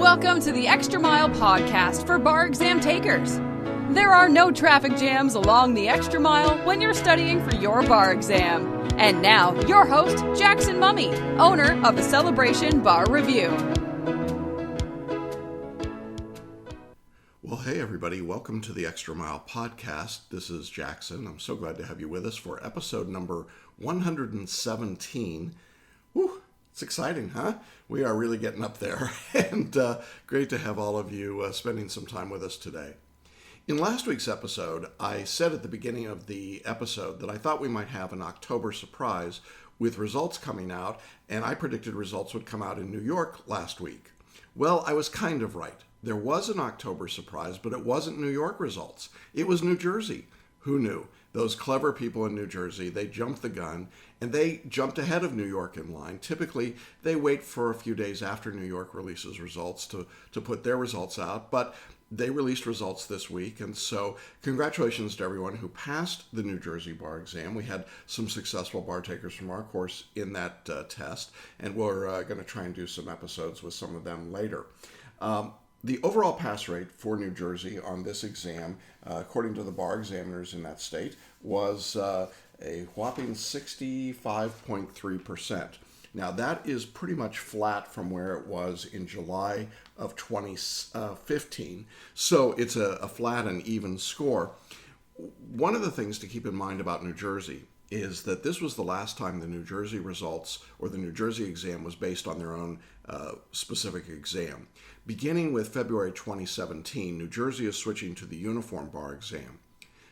Welcome to the Extra Mile podcast for bar exam takers. There are no traffic jams along the Extra Mile when you're studying for your bar exam. And now, your host, Jackson Mummy, owner of the Celebration Bar Review. Well, hey everybody, welcome to the Extra Mile podcast. This is Jackson. I'm so glad to have you with us for episode number 117. Whew, it's exciting, huh? We are really getting up there, and great to have all of you spending some time with us today. In last week's episode, I said at the beginning of the episode that I thought we might have an October surprise with results coming out, and I predicted results would come out in New York last week. Well, I was kind of right. There was an October surprise, but it wasn't New York results. It was New Jersey. Who knew? Those clever people in New Jersey, they jumped the gun, and they jumped ahead of New York in line. Typically, they wait for a few days after New York releases results to put their results out, but they released results this week, and so congratulations to everyone who passed the New Jersey bar exam. We had some successful bar takers from our course in that test, and we're going to try and do some episodes with some of them later. The overall pass rate for New Jersey on this exam, according to the bar examiners in that state, was a whopping 65.3%. Now, that is pretty much flat from where it was in July of 2015, so it's a flat and even score. One of the things to keep in mind about New Jersey is that this was the last time the New Jersey results or the New Jersey exam was based on their own specific exam. Beginning with February 2017, New Jersey is switching to the uniform bar exam.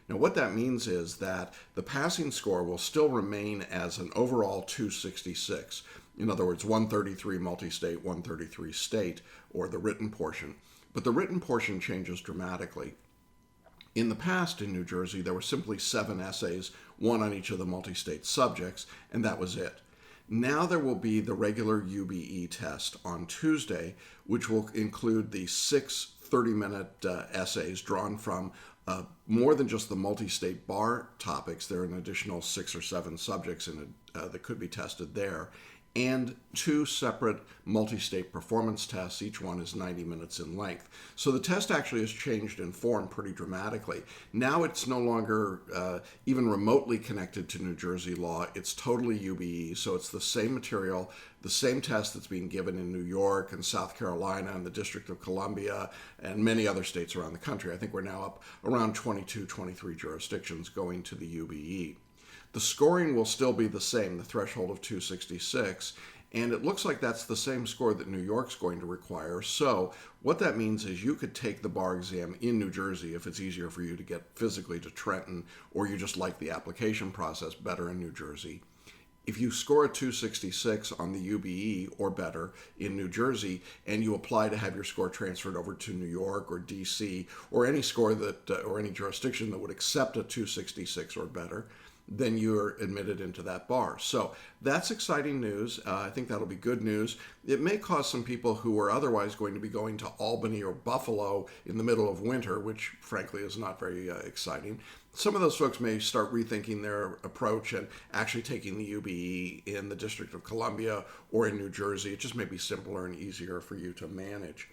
Now, what that means is that the passing score will still remain as an overall 266. In other words, 133 multi-state, 133 state, or the written portion. But the written portion changes dramatically. In the past in New Jersey, there were simply 7 essays, one on each of the multi-state subjects, and that was it. Now there will be the regular UBE test on Tuesday, which will include the 6 30-minute essays drawn from more than just the multi-state bar topics. There are an additional 6 or 7 subjects that could be tested there, and 2 separate multi-state performance tests. Each one is 90 minutes in length. So the test actually has changed in form pretty dramatically. Now it's no longer even remotely connected to New Jersey law. It's totally UBE, so it's the same material, the same test that's being given in New York and South Carolina and the District of Columbia and many other states around the country. I think we're now up around 22, 23 jurisdictions going to the UBE. The scoring will still be the same, the threshold of 266, and it looks like that's the same score that New York's going to require. So what that means is you could take the bar exam in New Jersey if it's easier for you to get physically to Trenton, or you just like the application process better in New Jersey. If you score a 266 on the UBE or better in New Jersey, and you apply to have your score transferred over to New York or DC or any score that or any jurisdiction that would accept a 266 or better, then you're admitted into that bar. So that's exciting news. I think that'll be good news. It may cause some people who are otherwise going to be going to Albany or Buffalo in the middle of winter, which frankly is not very exciting. Some of those folks may start rethinking their approach and actually taking the UBE in the District of Columbia or in New Jersey. It just may be simpler and easier for you to manage.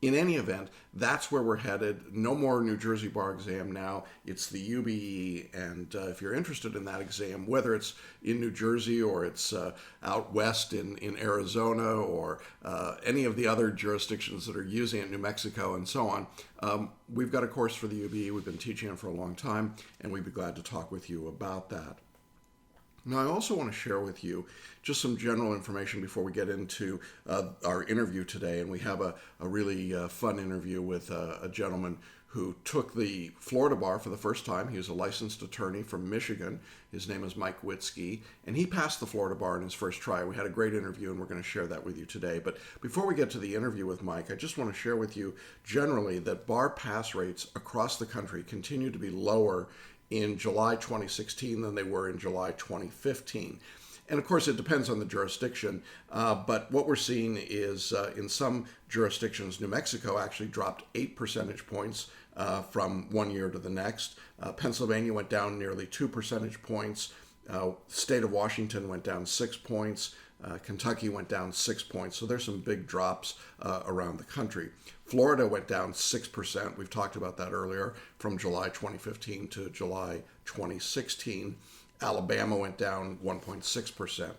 In any event, that's where we're headed. No more New Jersey bar exam now. It's the UBE, and if you're interested in that exam, whether it's in New Jersey or it's out west in Arizona or any of the other jurisdictions that are using it, New Mexico and so on, we've got a course for the UBE. We've been teaching it for a long time, and we'd be glad to talk with you about that. Now, I also want to share with you just some general information before we get into our interview today. And we have a really fun interview with a gentleman who took the Florida bar for the first time. He was a licensed attorney from Michigan. His name is Mike Witzke, and he passed the Florida bar in his first try. We had a great interview, and we're going to share that with you today. But before we get to the interview with Mike, I just want to share with you generally that bar pass rates across the country continue to be lower in July 2016 than they were in July 2015. And of course, it depends on the jurisdiction, but what we're seeing is in some jurisdictions, New Mexico actually dropped 8 percentage points from one year to the next. Pennsylvania went down nearly 2 percentage points. State of Washington went down 6 points. Kentucky went down 6 points, so there's some big drops around the country. Florida went down 6%. We've talked about that earlier, from July 2015 to July 2016. Alabama went down 1.6%.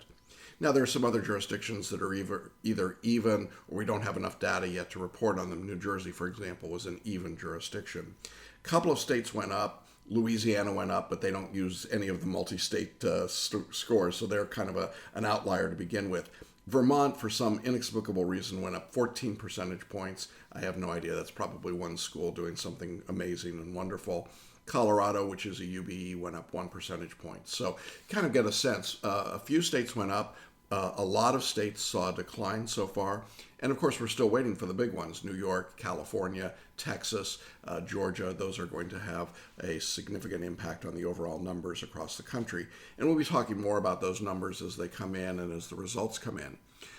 Now, there are some other jurisdictions that are either even, or we don't have enough data yet to report on them. New Jersey, for example, was an even jurisdiction. A couple of states went up. Louisiana went up, but they don't use any of the multi-state scores, so they're kind of an outlier to begin with. Vermont, for some inexplicable reason, went up 14 percentage points. I have no idea. That's probably one school doing something amazing and wonderful. Colorado, which is a UBE, went up 1 percentage point. So kind of get a sense. A few states went up. A lot of states saw a decline so far. And of course, we're still waiting for the big ones. New York, California, Texas, Georgia. Those are going to have a significant impact on the overall numbers across the country. And we'll be talking more about those numbers as they come in and as the results come in.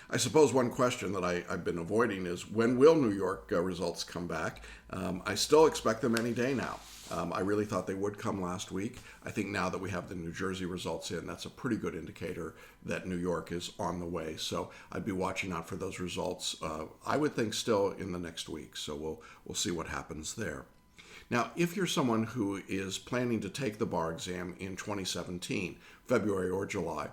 I suppose one question that I've been avoiding is, when will New York results come back? I still expect them any day now. I really thought they would come last week. I think now that we have the New Jersey results in, that's a pretty good indicator that New York is on the way. So I'd be watching out for those results. I would think still in the next week. So we'll see what happens there. Now, if you're someone who is planning to take the bar exam in 2017, February or July,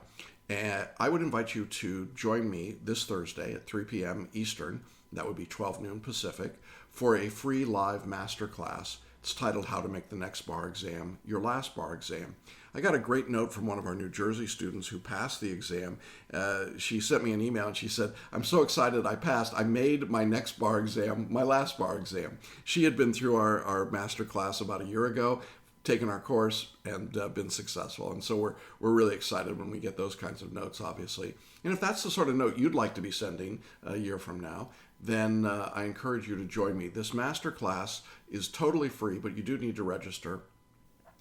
I would invite you to join me this Thursday at 3 p.m. Eastern, that would be 12 noon Pacific, for a free live masterclass. It's titled How to Make the Next Bar Exam Your Last Bar Exam. I got a great note from one of our New Jersey students who passed the exam. She sent me an email and she said, "I'm so excited I passed. I made my next bar exam my last bar exam." She had been through our master class about a year ago, taken our course, and been successful. And so we're really excited when we get those kinds of notes, obviously. And if that's the sort of note you'd like to be sending a year from now, then I encourage you to join me. This master class is totally free, but you do need to register.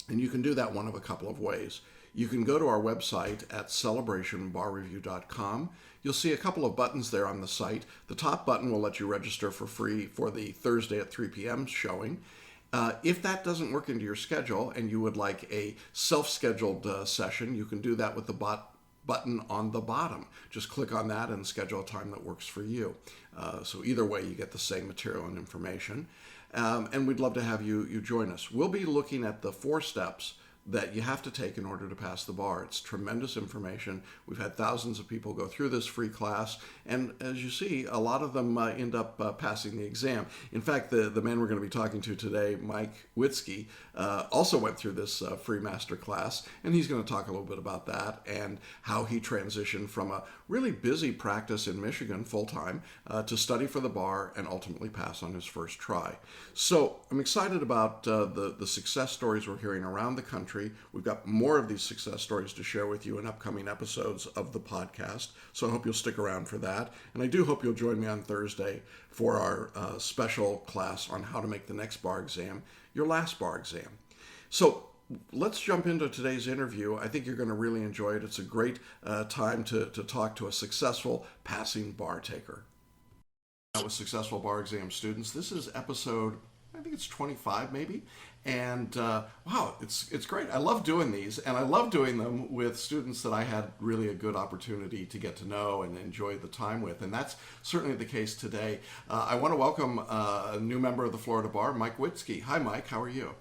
And you can do that one of a couple of ways. You can go to our website at celebrationbarreview.com. You'll see a couple of buttons there on the site. The top button will let you register for free for the Thursday at 3 p.m. showing. If that doesn't work into your schedule and you would like a self-scheduled session, you can do that with the button on the bottom. Just click on that and schedule a time that works for you. So either way, you get the same material and information. And we'd love to have you join us. We'll be looking at the 4 steps that you have to take in order to pass the bar. It's tremendous information. We've had thousands of people go through this free class, and as you see, a lot of them end up passing the exam. In fact, the man we're going to be talking to today, Mike Witzke, also went through this free master class, and he's going to talk a little bit about that and how he transitioned from a really busy practice in Michigan full-time to study for the bar and ultimately pass on his first try. So I'm excited about the success stories we're hearing around the country. We've got more of these success stories to share with you in upcoming episodes of the podcast, so I hope you'll stick around for that. And I do hope you'll join me on Thursday for our special class on how to make the next bar exam your last bar exam. So let's jump into today's interview. I think you're going to really enjoy it. It's a great time to talk to a successful passing bar taker. With successful bar exam students, this is episode, I think it's 25 maybe. And wow, it's great. I love doing these, and I love doing them with students that I had really a good opportunity to get to know and enjoy the time with. And that's certainly the case today. I want to welcome a new member of the Florida Bar, Mike Witzke. Hi, Mike. How are you?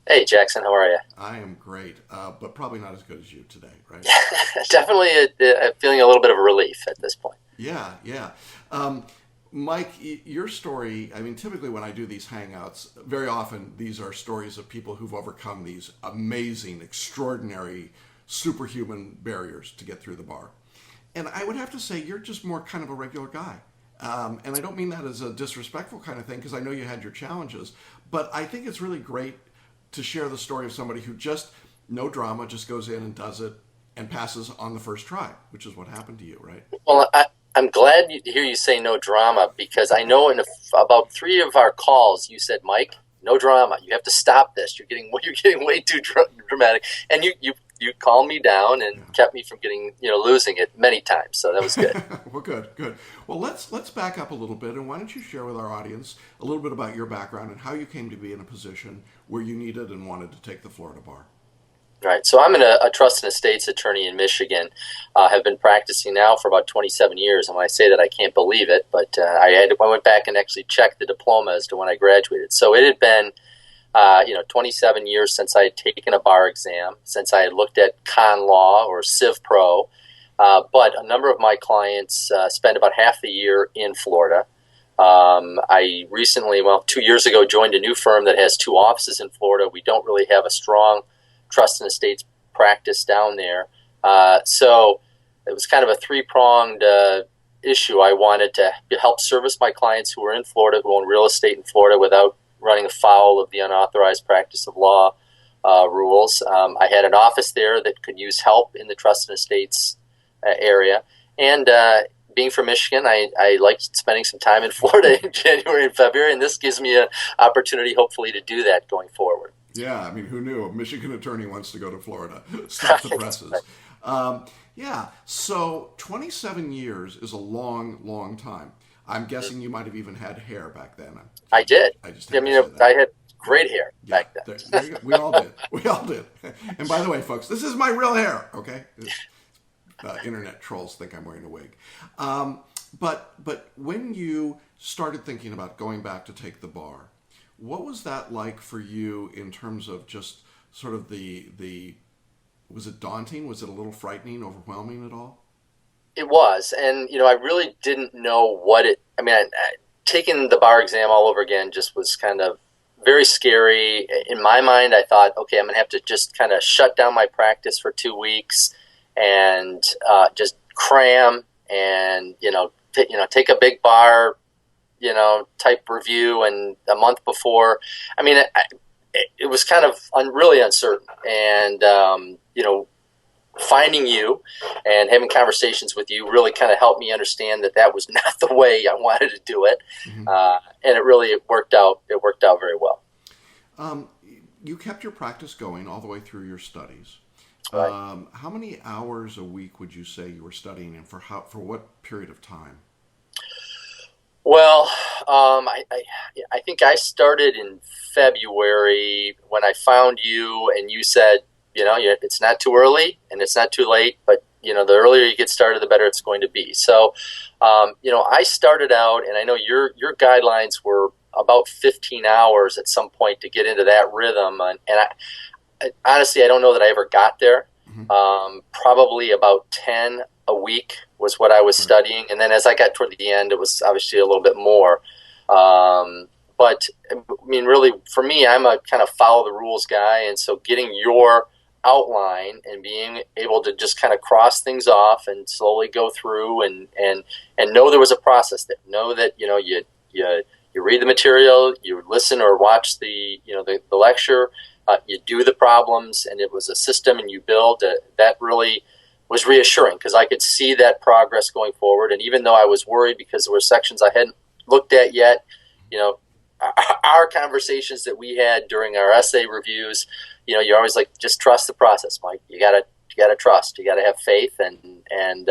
Hey, Jackson. How are you? I am great, but probably not as good as you today, right? Definitely feeling a little bit of a relief at this point. Yeah. Mike, your story, I mean, typically when I do these Hangouts, very often these are stories of people who've overcome these amazing, extraordinary, superhuman barriers to get through the bar. And I would have to say you're just more kind of a regular guy. And I don't mean that as a disrespectful kind of thing, because I know you had your challenges. But I think it's really great to share the story of somebody who just, no drama, just goes in and does it and passes on the first try, which is what happened to you, right? Well, I'm glad to hear you say no drama, because I know in about 3 of our calls you said, Mike, no drama. You have to stop this. You're getting way too dramatic. And you calmed me down and kept me from losing it many times. So that was good. Well, good. Well, let's back up a little bit, and why don't you share with our audience a little bit about your background and how you came to be in a position where you needed and wanted to take the Florida Bar? Right. So I'm a trust and estates attorney in Michigan. Have been practicing now for about 27 years. And when I say that, I can't believe it. But I went back and actually checked the diploma as to when I graduated. So it had been 27 years since I had taken a bar exam, since I had looked at con law or Civ Pro. But a number of my clients spend about half the year in Florida. I recently, 2 years ago, joined a new firm that has 2 offices in Florida. We don't really have a strong trust and estates practice down there. So it was kind of a 3-pronged issue. I wanted to help service my clients who were in Florida, who own real estate in Florida, without running afoul of the unauthorized practice of law rules. I had an office there that could use help in the trust and estates area. And being from Michigan, I liked spending some time in Florida in January and February, and this gives me an opportunity, hopefully, to do that going forward. Yeah, I mean, who knew? A Michigan attorney wants to go to Florida. Stop the presses. So 27 years is a long, long time. I'm guessing you might have even had hair back then. I did. I had great hair back then. There you go. We all did. We all did. And by the way, folks, this is my real hair, okay? Internet trolls think I'm wearing a wig. But when you started thinking about going back to take the bar, what was that like for you in terms of just sort of the was it daunting? Was it a little frightening, overwhelming at all? It was. And, I really didn't know taking the bar exam all over again just was kind of very scary. In my mind, I thought, okay, I'm going to have to just kind of shut down my practice for 2 weeks and just cram and, take a big bar, type review. And a month before, it was kind of really uncertain. And, finding you and having conversations with you really kind of helped me understand that was not the way I wanted to do it. Mm-hmm. And it worked out. It worked out very well. You kept your practice going all the way through your studies. Right. How many hours a week would you say you were studying, and for what period of time? Well, I think I started in February when I found you, and you said, it's not too early and it's not too late, but the earlier you get started, the better it's going to be. So, I started out, and I know your guidelines were about 15 hours at some point to get into that rhythm, and I honestly, I don't know that I ever got there. Mm-hmm. Probably about 10 a week was what I was studying, and then as I got toward the end, it was obviously a little bit more. But really, for me, I'm a kind of follow the rules guy, and so getting your outline and being able to just kind of cross things off and slowly go through and know there was a process there. Know that you read the material, you listen or watch the lecture, you do the problems, and it was a system and you build. That really was reassuring because I could see that progress going forward. And even though I was worried because there were sections I hadn't looked at yet, our conversations that we had during our essay reviews, you're always like, just trust the process, Mike. You gotta trust. You gotta have faith, and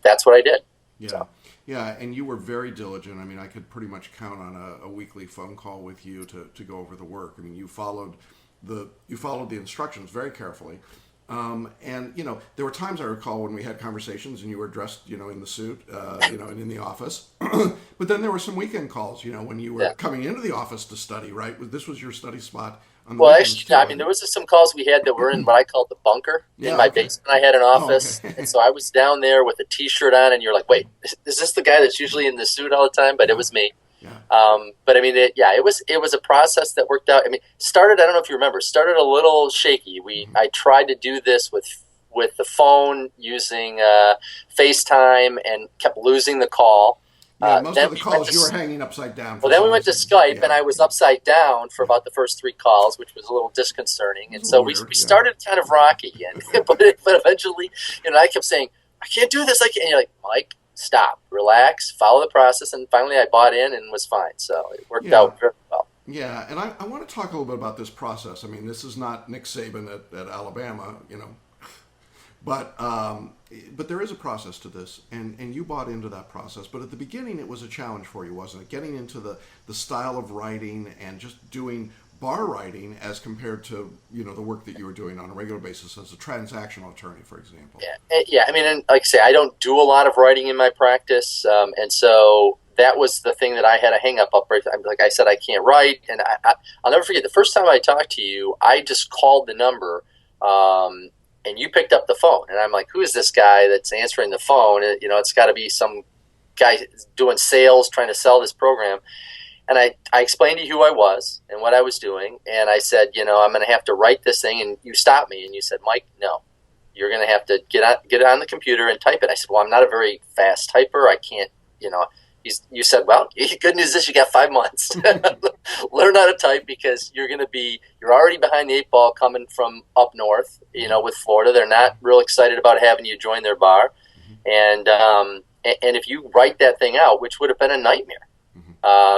that's what I did. Yeah, so. Yeah, and you were very diligent. I could pretty much count on a weekly phone call with you to go over the work. You followed the instructions very carefully. And there were times I recall when we had conversations and you were dressed, in the suit, and in the office. But then there were some weekend calls, when you were coming into the office to study, right? This was your study spot. Well, actually, there was some calls we had that were in what I called the bunker in my basement. I had an office, and so I was down there with a T-shirt on, and you're like, "Wait, is this the guy that's usually in the suit all the time?" But it was me. Yeah. But it was a process that worked out. Started. I don't know if you remember. Started a little shaky. I tried to do this with the phone using FaceTime and kept losing the call. Most of the calls you were hanging upside down. Well, then we went to Skype, and I was upside down for about the first 3 calls, which was a little disconcerting. And so we started kind of rocky, but eventually, I kept saying, "I can't do this. I can't." And you're like, "Mike, stop, relax, follow the process." And finally, I bought in and was fine. So it worked out very well. Yeah, and I want to talk a little bit about this process. This is not Nick Saban at Alabama, But there is a process to this, and you bought into that process. But at the beginning, it was a challenge for you, wasn't it? Getting into the style of writing and just doing bar writing as compared to, the work that you were doing on a regular basis as a transactional attorney, for example? Yeah. I mean, and like I say, I don't do a lot of writing in my practice, and so that was the thing that I had a hang-up up. Right, like I said, I can't write, and I'll never forget the first time I talked to you. I just called the number, and you picked up the phone, and I'm like, "Who is this guy that's answering the phone?" It's got to be some guy doing sales, trying to sell this program. And I explained to you who I was and what I was doing, and I said, I'm going to have to write this thing, and you stopped me, and you said, Mike, no, you're going to have to get it on the computer and type it. I said, well, I'm not a very fast typer. I can't, You said, well, good news is you got 5 months. Learn how to type because you're already behind the 8 ball coming from up north, with Florida. They're not real excited about having you join their bar. And if you write that thing out, which would have been a nightmare.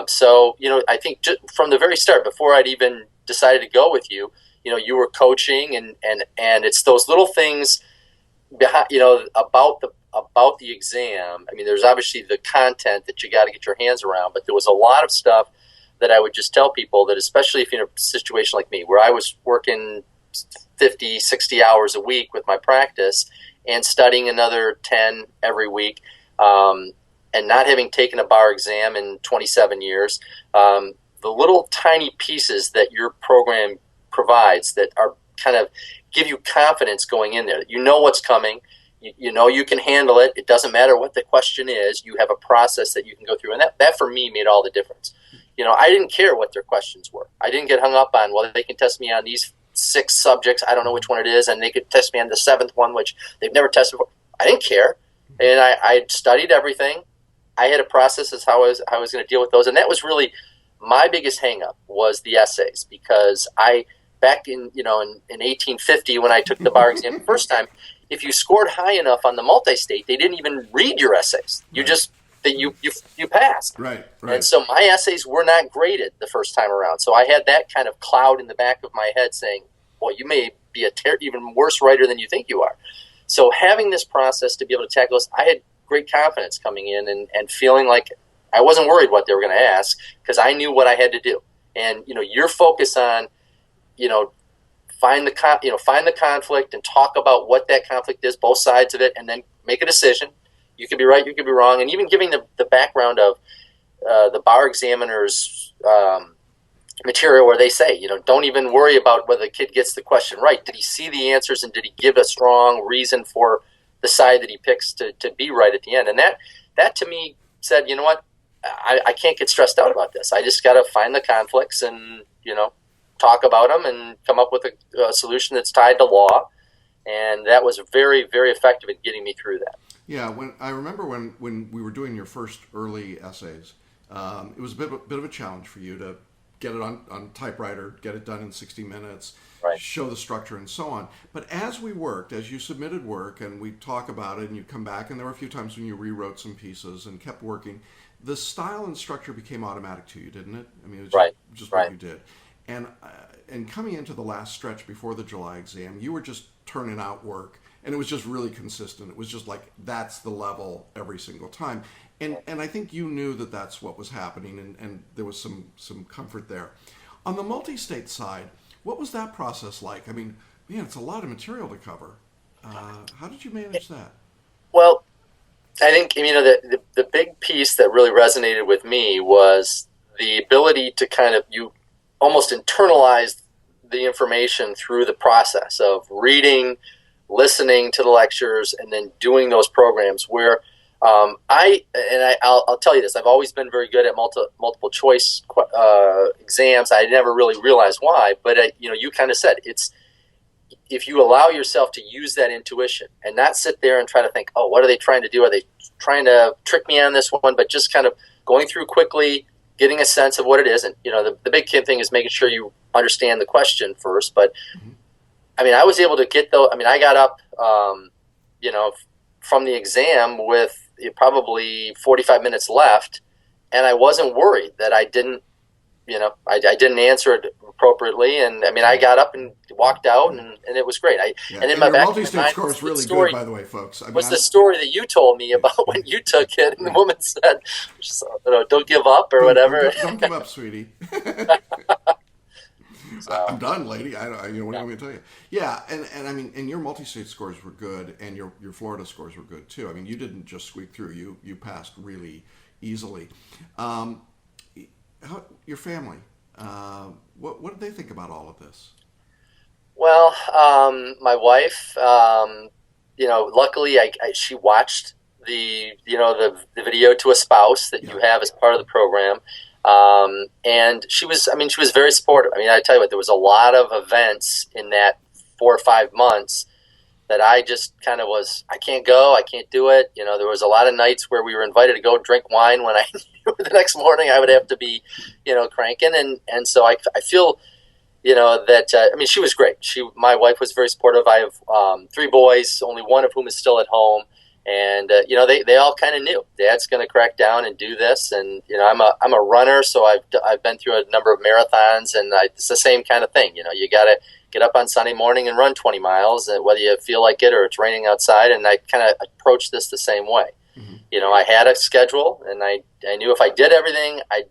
So, I think just from the very start, before I'd even decided to go with you, you were coaching and it's those little things behind, about the exam. I mean, there's obviously the content that you got to get your hands around, but there was a lot of stuff that I would just tell people that, especially if you're in a situation like me, where I was working 50, 60 hours a week with my practice and studying another 10 every week, and not having taken a bar exam in 27 years, the little tiny pieces that your program provides that are kind of give you confidence going in there. You know what's coming. You know you can handle it. It doesn't matter what the question is. You have a process that you can go through. And that for me, made all the difference. I didn't care what their questions were. I didn't get hung up on, well, they can test me on these 6 subjects. I don't know which one it is. And they could test me on the 7th one, which they've never tested before. I didn't care. And I studied everything. I had a process as how I was going to deal with those. And that was really my biggest hang-up was the essays, because back in 1850 when I took the bar exam the first time, if you scored high enough on the multi-state, they didn't even read your essays. You just you passed. Right. And so my essays were not graded the first time around. So I had that kind of cloud in the back of my head saying, well, you may be even worse writer than you think you are. So having this process to be able to tackle this, I had great confidence coming in and feeling like I wasn't worried what they were going to ask because I knew what I had to do. And, your focus on, find the conflict and talk about what that conflict is, both sides of it, and then make a decision. You could be right, you could be wrong. And even giving the background of the bar examiner's material where they say, don't even worry about whether the kid gets the question right. Did he see the answers and did he give a strong reason for the side that he picks to be right at the end? And that to me said, you know what, I can't get stressed out about this. I just got to find the conflicts and, talk about them and come up with a solution that's tied to law. And that was very, very effective in getting me through that. Yeah, I remember when we were doing your first early essays, it was a bit of a challenge for you to get it on typewriter, get it done in 60 minutes, right, show the structure and so on. But as you submitted work and we'd talk about it and you'd come back, and there were a few times when you rewrote some pieces and kept working, the style and structure became automatic to you, didn't it? I mean, it was just what you did. And coming into the last stretch before the July exam, you were just turning out work, and it was just really consistent. It was just like that's the level every single time. And I think you knew that that's what was happening, and there was some comfort there. On the multi-state side, what was that process like? I mean, man, it's a lot of material to cover. How did you manage that? Well, I think, the big piece that really resonated with me was the ability to kind of, you almost internalize the information through the process of reading, listening to the lectures, and then doing those programs where I'll tell you this, I've always been very good at multiple choice exams. I never really realized why, but you kind of said it's, if you allow yourself to use that intuition and not sit there and try to think, oh, what are they trying to do? Are they trying to trick me on this one? But just kind of going through quickly, getting a sense of what it is. And, the big key thing is making sure you understand the question first. But, I was able to get I got up, from the exam with probably 45 minutes left, and I wasn't worried that I didn't, I didn't answer it appropriately. And, I got up and walked out, and it was great. And in my back, multi-state score is really good, by the way, folks. The story that you told me about when you took it, and the woman said, "Don't give up," or whatever. Don't give up, sweetie. So. I'm done, lady. What do you want me to tell you? Yeah, and I mean, and your multi-state scores were good, and your Florida scores were good too. I mean, you didn't just squeak through; you passed really easily. Your family, what did they think about all of this? Well, my wife, luckily, she watched the video to a spouse that you have as part of the program. And she was very supportive. I mean, I tell you what, there was a lot of events in that 4 or 5 months that I just kind of was, I can't go, I can't do it. There was a lot of nights where we were invited to go drink wine when I knew the next morning I would have to be, cranking. And so I feel, that, she was great. My wife was very supportive. I have 3 boys, only one of whom is still at home. And, they all kind of knew Dad's going to crack down and do this. And, I'm a runner, so I've been through a number of marathons, and it's the same kind of thing. You got to get up on Sunday morning and run 20 miles, whether you feel like it or it's raining outside. And I kind of approached this the same way. Mm-hmm. I had a schedule, and I knew if I did everything, I'd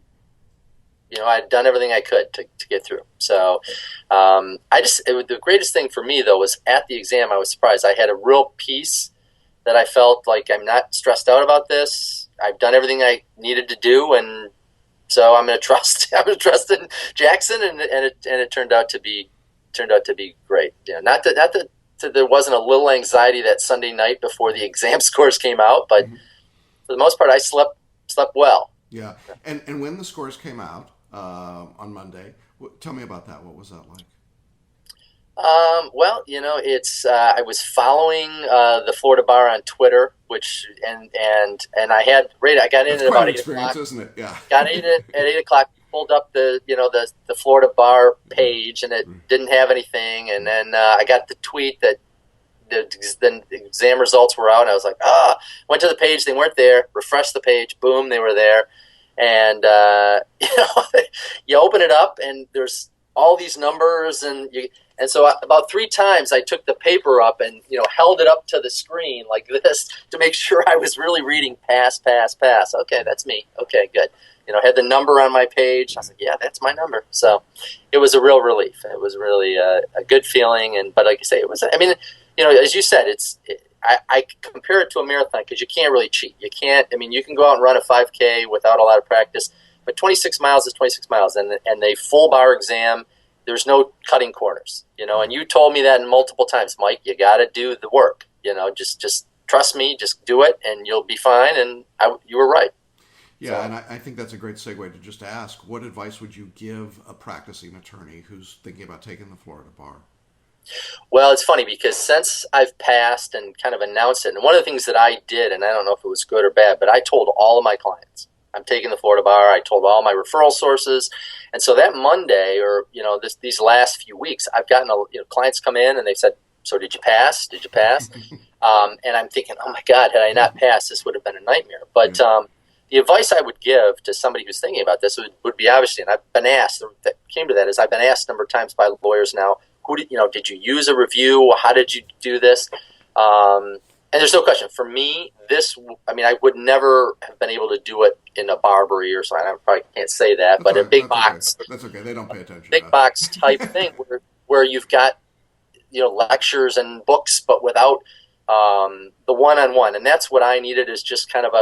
done everything I could to get through. So the greatest thing for me, though, was at the exam, I was surprised. I had a real peace that I felt like I'm not stressed out about this. I've done everything I needed to do, and so I'm going to trust. I'm going to trust in Jackson, and it turned out to be great. Not that there wasn't a little anxiety that Sunday night before the exam scores came out, but for the most part, I slept well. Yeah, and when the scores came out on Monday, tell me about that. What was that like? Well, it's I was following the Florida Bar on Twitter, which and I had I got in That's at about an 8 o'clock. Isn't it? Yeah. Got in at 8 o'clock. Pulled up the Florida Bar page, and it didn't have anything. And then I got the tweet that the exam results were out, and I was like, went to the page, they weren't there. Refreshed the page, boom, they were there. And you open it up, and there's all these numbers, and so about 3 times I took the paper up and held it up to the screen like this to make sure I was really reading pass. Okay, that's me. Okay, good. Had the number on my page. I was like, yeah, that's my number. So it was a real relief. It was really a good feeling. But like I say, it was. As you said, I compare it to a marathon because you can't really cheat. You can't. You can go out and run a 5K without a lot of practice, but 26 miles is 26 miles, and the full bar exam, there's no cutting corners. And you told me that multiple times, Mike. You got to do the work. Just trust me. Just do it, and you'll be fine. And you were right. Yeah, and I think that's a great segue to just ask, what advice would you give a practicing attorney who's thinking about taking the Florida bar? Well, it's funny because since I've passed and kind of announced it, and one of the things that I did, and I don't know if it was good or bad, but I told all of my clients, I'm taking the Florida bar. I told all my referral sources. And so that Monday or, these last few weeks, I've gotten clients come in and they said, so did you pass? Did you pass? And I'm thinking, oh my God, had I not passed, this would have been a nightmare. But the advice I would give to somebody who's thinking about this would be obviously, and I've been asked, that came to that is I've been asked a number of times by lawyers now, did you use a review? How did you do this? And there's no question. For me, I would never have been able to do it in a Barbary or something. I probably can't say that, but a big box. Okay. That's okay. They don't pay attention. Big box type thing where you've got, lectures and books, but without the one-on-one. And that's what I needed is just kind of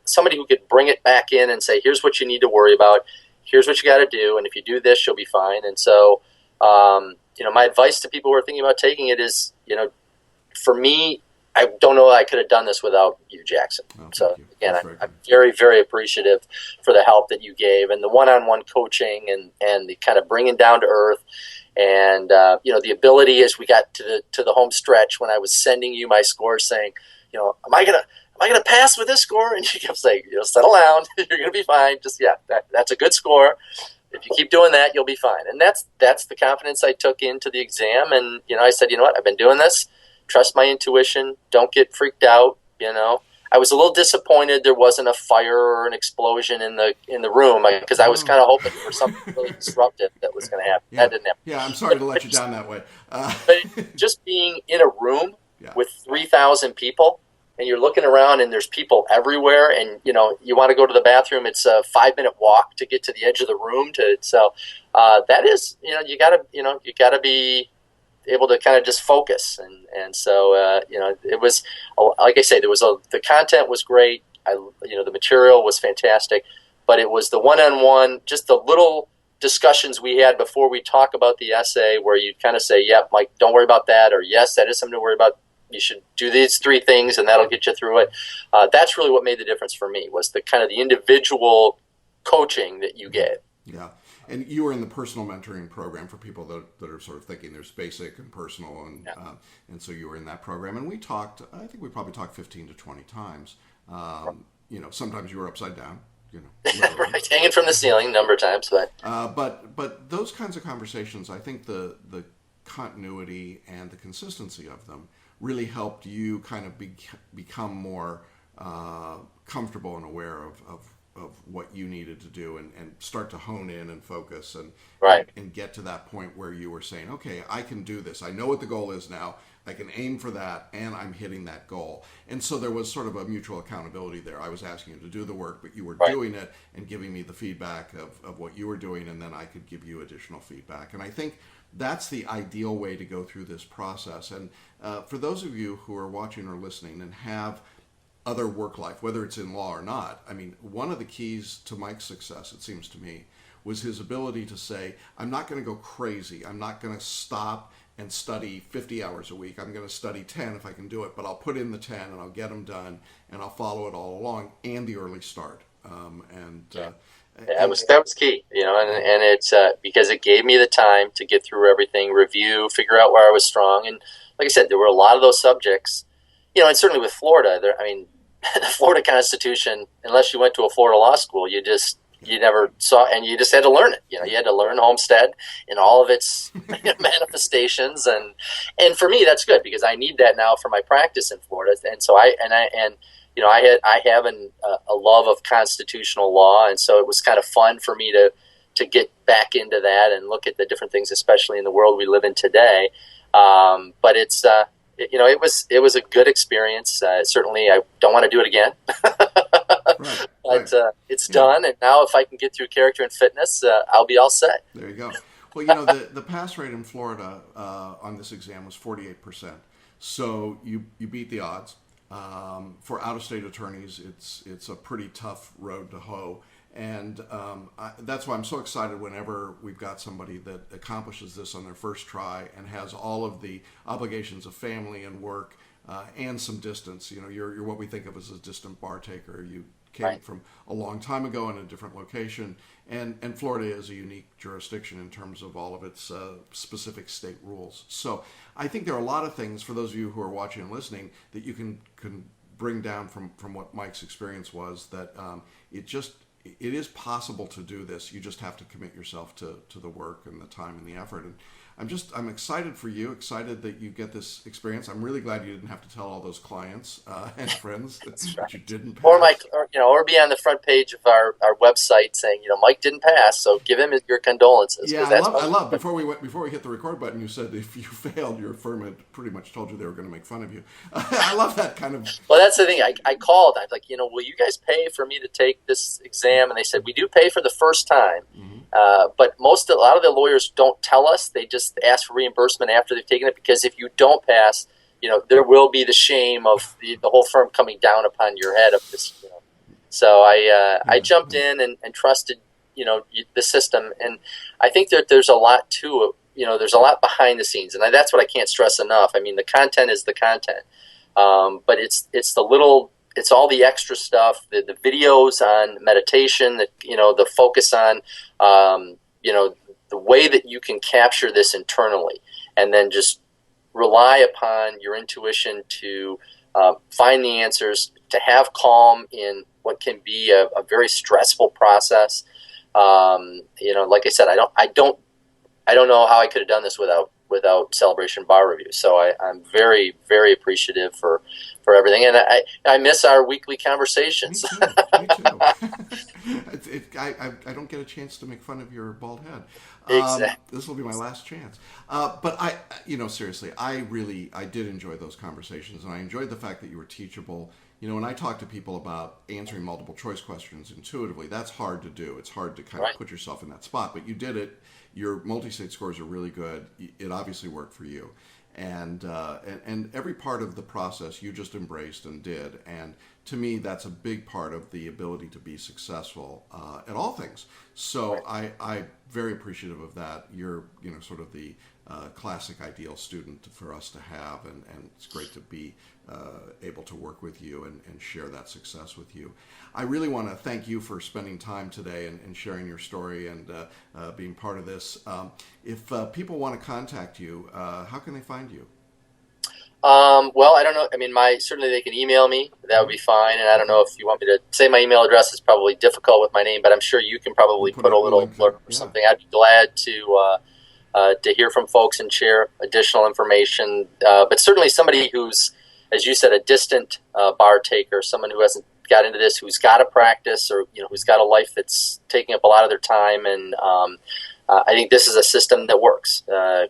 somebody who could bring it back in and say, here's what you need to worry about. Here's what you got to do. And if you do this, you'll be fine. And so, my advice to people who are thinking about taking it is, for me, I don't know I could have done this without you, Jackson. Oh, so again, I'm very, very appreciative for the help that you gave and the one-on-one coaching and the kind of bringing down to earth. And, the ability as we got to the home stretch when I was sending you my scores saying, am I going to pass with this score? And you kept saying, settle down. You're going to be fine. Just, that's a good score. If you keep doing that, you'll be fine. And that's the confidence I took into the exam. And, I said, I've been doing this. Trust my intuition. Don't get freaked out. I was a little disappointed there wasn't a fire or an explosion in the room because I was kind of hoping for something really disruptive that was going to happen. Yeah. That didn't happen. Yeah, I'm sorry to let you down that way. But just being in a room with 3,000 people, and you're looking around and there's people everywhere, and you want to go to the bathroom. It's a 5-minute walk to get to the edge of the room. That is, you gotta be able to kind of just focus, and so it was, like I say, the content was great. The material was fantastic, but it was the one-on-one, just the little discussions we had before we talk about the essay, where you kind of say, "Yep, Mike, don't worry about that," or "Yes, that is something to worry about. You should do these 3 things, and that'll get you through it." That's really what made the difference for me, was the kind of the individual coaching that you get. Yeah. And you were in the personal mentoring program for people that are sort of thinking there's basic and personal, and so you were in that program. And we talked, I think we probably talked 15 to 20 times. Sometimes you were upside down, right, hanging from the ceiling a number of times. But those kinds of conversations, I think the continuity and the consistency of them really helped you kind of become more comfortable and aware of what you needed to do, and start to hone in and focus and get to that point where you were saying, okay, I can do this. I know what the goal is now. I can aim for that, and I'm hitting that goal. And so there was sort of a mutual accountability there. I was asking you to do the work, but you were doing it and giving me the feedback of what you were doing, and then I could give you additional feedback. And I think that's the ideal way to go through this process. And for those of you who are watching or listening and have other work life, whether it's in law or not, I mean, one of the keys to Mike's success, it seems to me, was his ability to say, I'm not going to go crazy. I'm not going to stop and study 50 hours a week. I'm going to study 10 if I can do it, but I'll put in the 10 and I'll get them done, and I'll follow it all along, and the early start. That was key, and it's because it gave me the time to get through everything, review, figure out where I was strong. And like I said, there were a lot of those subjects, and certainly with Florida, the Florida Constitution, unless you went to a Florida law school, you never saw, and you just had to learn it. You had to learn Homestead in all of its manifestations, and for me that's good, because I need that now for my practice in Florida. And so I have a love of constitutional law, and so it was kind of fun for me to get back into that and look at the different things, especially in the world we live in today. But it's it was a good experience. Certainly, I don't want to do it again. But it's done, and now if I can get through character and fitness, I'll be all set. There you go. Well, the pass rate in Florida on this exam was 48%. So you beat the odds. For out-of-state attorneys, it's a pretty tough road to hoe. And that's why I'm so excited whenever we've got somebody that accomplishes this on their first try and has all of the obligations of family and work and some distance. You're what we think of as a distant bar taker. You came from a long time ago in a different location, and Florida is a unique jurisdiction in terms of all of its specific state rules. So I think there are a lot of things, for those of you who are watching and listening, that you can bring down from what Mike's experience was, that it is possible to do this. You just have to commit yourself to the work and the time and the effort. And I'm excited for you, excited that you get this experience. I'm really glad you didn't have to tell all those clients and friends that you didn't pass. Or be on the front page of our website saying, Mike didn't pass, so give him your condolences. Yeah, I love before we hit the record button, you said if you failed, your firm had pretty much told you they were going to make fun of you. I love that kind of. Well, that's the thing. I called. I was like, will you guys pay for me to take this exam? And they said, we do pay for the first time. Mm-hmm. But a lot of the lawyers don't tell us. They just ask for reimbursement after they've taken it, because if you don't pass, there will be the shame of the whole firm coming down upon your head of this. So I jumped in and trusted the system, and I think that there's a lot to it. There's a lot behind the scenes, and that's what I can't stress enough. I mean, the content is the content, but it's all the extra stuff, the videos on meditation, the focus on the way that you can capture this internally, and then just rely upon your intuition to find the answers, to have calm in what can be a very stressful process. Like I said, I don't know how I could have done this without Celebration Bar Review. So I'm very, very appreciative for everything, and I miss our weekly conversations. Me too. I don't get a chance to make fun of your bald head. Exactly. This will be my last chance. But seriously, I did enjoy those conversations, and I enjoyed the fact that you were teachable. When I talk to people about answering multiple choice questions intuitively, that's hard to do. It's hard to kind of put yourself in that spot, but you did it. Your multi-state scores are really good. It obviously worked for you. And every part of the process you just embraced and did. And to me, that's a big part of the ability to be successful at all things. So I'm very appreciative of that. You're, sort of the classic ideal student for us to have, and it's great to be able to work with you and share that success with you. I really want to thank you for spending time today and sharing your story and being part of this. If people want to contact you, how can they find you? Well, I don't know. I mean, certainly they can email me. That would be fine. And I don't know if you want me to say my email address is probably difficult with my name, but I'm sure you can probably put a little blurb or something. I'd be glad to hear from folks and share additional information. But certainly somebody who's, as you said, a distant bar taker, someone who hasn't got into this, who's got a practice, or who's got a life that's taking up a lot of their time, and I think this is a system that works.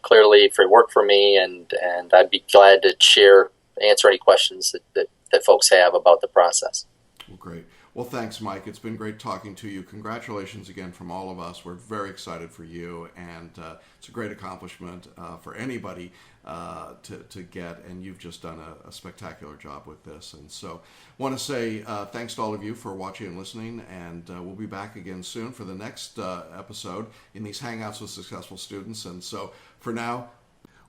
Clearly, it worked for me, and I'd be glad to answer any questions that folks have about the process. Well, great. Well, thanks, Mike. It's been great talking to you. Congratulations again from all of us. We're very excited for you, and it's a great accomplishment for anybody to get, and you've just done a spectacular job with this. And so I want to say thanks to all of you for watching and listening, and we'll be back again soon for the next episode in these Hangouts with Successful Students. And so for now,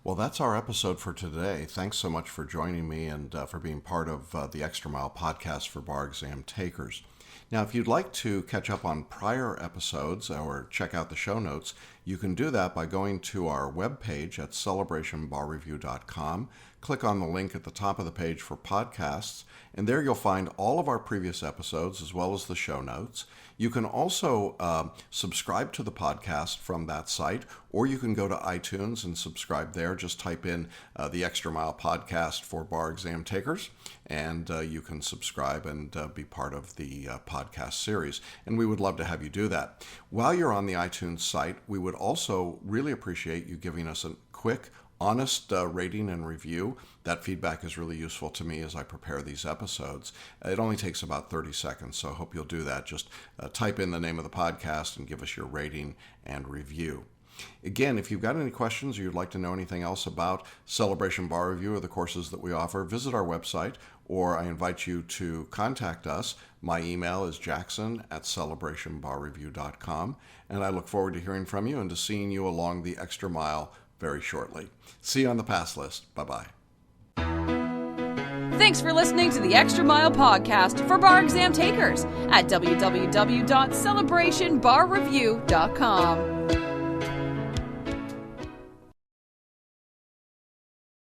well, that's our episode for today. Thanks so much for joining me and for being part of the Extra Mile podcast for bar exam takers. Now, if you'd like to catch up on prior episodes or check out the show notes, you can do that by going to our webpage at celebrationbarreview.com. Click on the link at the top of the page for podcasts, and there you'll find all of our previous episodes as well as the show notes. You can also subscribe to the podcast from that site, or you can go to iTunes and subscribe there. Just type in the Extra Mile podcast for bar exam takers, and you can subscribe and be part of the podcast series. And we would love to have you do that. While you're on the iTunes site, we would also really appreciate you giving us a quick, honest rating and review. That feedback is really useful to me as I prepare these episodes. It only takes about 30 seconds, so I hope you'll do that. Just type in the name of the podcast and give us your rating and review. Again, if you've got any questions or you'd like to know anything else about Celebration Bar Review or the courses that we offer, visit our website, or I invite you to contact us. My email is jackson@celebrationbarreview.com, and I look forward to hearing from you and to seeing you along the extra mile very shortly. See you on the pass list. Bye-bye. Thanks for listening to the Extra Mile podcast for bar exam takers at www.celebrationbarreview.com.